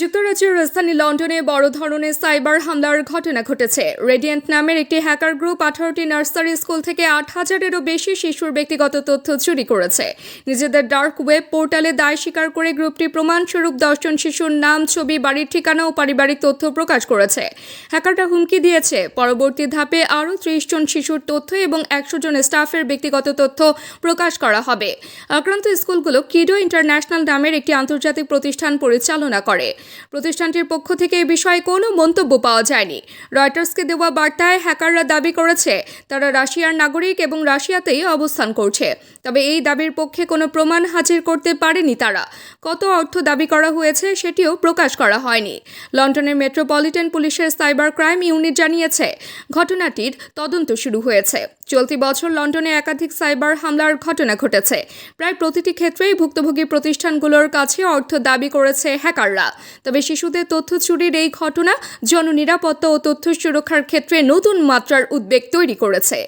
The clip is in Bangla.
যুক্তরাজ্যের রাজধানী লন্ডনে বড় ধরনের সাইবার হামলার ঘটনা ঘটেছে। রেডিয়েন্ট নামের একটি হ্যাকার গ্রুপ 18টি নার্সারি স্কুল থেকে 8,000-এরও বেশি শিশুর ব্যক্তিগত তথ্য চুরি করেছে। নিজেদের ডার্ক ওয়েব পোর্টালে দায় স্বীকার করে গ্রুপটি প্রমাণস্বরূপ 10 জন শিশুর নাম, ছবি, বাড়ির ঠিকানা ও পারিবারিক তথ্য প্রকাশ করেছে। হ্যাকাররা হুমকি দিয়েছে পরবর্তী ধাপে আরও 30 জন শিশুর তথ্য এবং 100 জন স্টাফের ব্যক্তিগত তথ্য প্রকাশ করা হবে। আক্রান্ত স্কুলগুলো কিডো ইন্টারন্যাশনাল নামের একটি আন্তর্জাতিক প্রতিষ্ঠান পরিচালনা করে। প্রতিষ্ঠানটির পক্ষ থেকে এই বিষয়ে কোনো মন্তব্য পাওয়া যায়নি। রয়টার্সকে দেওয়া বার্তায় হ্যাকাররা দাবি করেছে তারা রাশিয়ার নাগরিক এবং রাশিয়াতেই অবস্থান করছে। তবে এই দাবির পক্ষে কোনো প্রমাণ হাজির করতে পারেনি তারা। কত অর্থ দাবি করা হয়েছে সেটিও প্রকাশ করা হয়নি। লন্ডনের মেট্রোপলিটন পুলিশের সাইবার ক্রাইম ইউনিট জানিয়েছে ঘটনাটির তদন্ত শুরু হয়েছে। চলতি বছর লন্ডনে একাধিক সাইবার হামলার ঘটনা ঘটেছে। প্রায় প্রতিটি ক্ষেত্রেই ভুক্তভোগী প্রতিষ্ঠানগুলোর কাছে অর্থ দাবি করেছে হ্যাকাররা। তবে শিশুদের তথ্য চুরির এই ঘটনা জননিরাপত্তা ও তথ্য সুরক্ষার ক্ষেত্রে নতুন মাত্রার উদ্বেগ তৈরি করেছে।